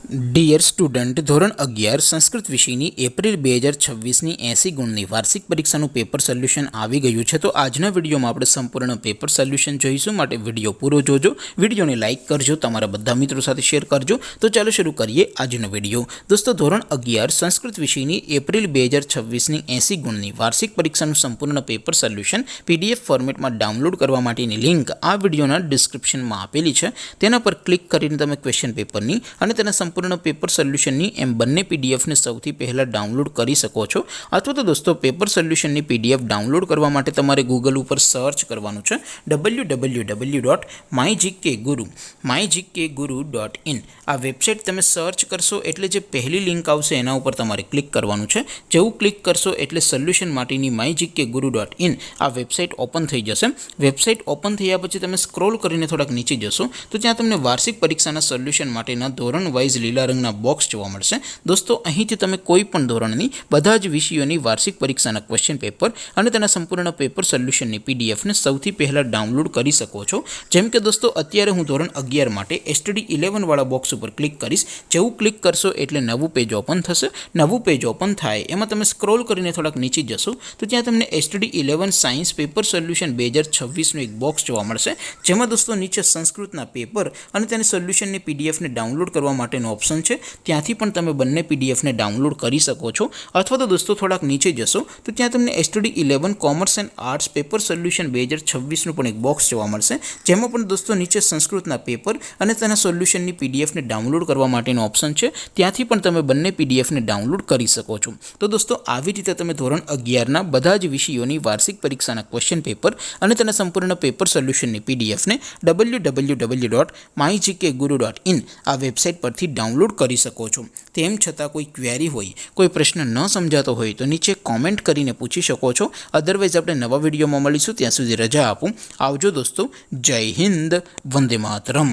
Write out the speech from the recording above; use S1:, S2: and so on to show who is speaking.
S1: Dear student, ધોરણ 11 સંસ્કૃત વિષયની April 2026ની 80 ગુણની વાર્ષિક પરીક્ષાનું પેપર સોલ્યુશન આવી ગયું છે। તો આજના વિડીયોમાં આપણે સંપૂર્ણ પેપર સોલ્યુશન જોઈશું, માટે વિડીયો પૂરો જોજો। વિડીયોને લાઇક કરજો, તમારા બધા મિત્રો સાથે શેર કરજો। તો ચાલો શરૂ કરીએ આજનો વિડીયો। દોસ્તો, ધોરણ 11 સંસ્કૃત વિષયની એપ્રિલ 2026ની 80 ગુણની વાર્ષિક પરીક્ષાનું સંપૂર્ણ પેપર સોલ્યુશન PDF ફોર્મેટમાં ડાઉનલોડ કરવા માટેની લિંક આ વિડીયોના ડિસ્ક્રિપ્શનમાં આપેલી છે। તેના પર ક્લિક કરીને તમે ક્વેશ્ચન પેપરની અને તેના સંપૂર્ણ પેપર સોલ્યુશનની એમ બંને પીડીએફને સૌથી પહેલાં ડાઉનલોડ કરી શકો છો। અથવા તો દોસ્તો, પેપર સોલ્યુશનની પીડીએફ ડાઉનલોડ કરવા માટે તમારે ગૂગલ ઉપર સર્ચ કરવાનું છે www.mygkguru.in। આ વેબસાઇટ તમે સર્ચ કરશો એટલે જે પહેલી લિંક આવશે એના ઉપર તમારે ક્લિક કરવાનું છે। જેવું ક્લિક કરશો એટલે સોલ્યુશન માટેની mygkguru.in આ વેબસાઇટ ઓપન થઈ જશે। વેબસાઇટ ઓપન થયા પછી તમે સ્ક્રોલ કરીને થોડાક નીચે જશો તો ત્યાં તમને વાર્ષિક પરીક્ષાના સોલ્યુશન માટેના ધોરણ વાઇઝ લીલા રંગના બોક્સ જોવા મળશે। દોસ્તો, અહીંથી તમે કોઈ પણ ધોરણની બધા જ વિષયોની વાર્ષિક પરીક્ષાના ક્વેશ્ચન પેપર અને તેના સંપૂર્ણ પેપર સોલ્યુશનની પીડીએફને સૌથી પહેલાં ડાઉનલોડ કરી શકો છો। જેમ કે દોસ્તો, અત્યારે હું ધોરણ 11 માટે STD11 વાળા બોક્સ ઉપર ક્લિક કરીશ। જેવું ક્લિક કરશો એટલે નવું પેજ ઓપન થશે। નવું પેજ ઓપન થાય એમાં તમે સ્ક્રોલ કરીને થોડાક નીચે જશો તો ત્યાં તમને STD11 સાયન્સ પેપર સોલ્યુશન 2026નું એક બોક્સ જોવા મળશે, જેમાં દોસ્તો નીચે સંસ્કૃતના પેપર અને તેની સોલ્યુશનની પીડીએફને ડાઉનલોડ કરવા માટેનો ઓપ્શન છે। ત્યાંથી પણ તમે બંને પીડીએફને ડાઉનલોડ કરી શકો છો। અથવા તો દોસ્તો, થોડાક નીચે જશો તો ત્યાં તમને STD11 commerce and arts paper solution 2026નું પણ એક બોક્સ જોવા મળશે, જેમાં પણ દોસ્તો નીચે સંસ્કૃતના પેપર અને તેના સોલ્યુશનની પીડીએફને ડાઉનલોડ કરવા માટેનો ઓપ્શન છે। ત્યાંથી પણ તમે બંને પીડીએફને ડાઉનલોડ કરી શકો છો। તો દોસ્તો, આવી રીતે તમે ધોરણ 11ના બધા જ વિષયોની વાર્ષિક પરીક્ષાના ક્વેશ્ચન પેપર અને તેના સંપૂર્ણ પેપર સોલ્યુશનની પીડીએફને www.mygkguru.in આ વેબસાઇટ પરથી ડાઉનલોડ કરી શકો છો। તેમ છતાં કોઈ ક્વેરી હોય, કોઈ પ્રશ્ન ન સમજાતો હોય તો નીચે કોમેન્ટ કરીને પૂછી શકો છો। અધરવાઇઝ આપણે નવા વિડીયોમાં મળીશું, ત્યાં સુધી રજા આપું। આવજો દોસ્તો, જય હિન્દ, વંદે માતરમ।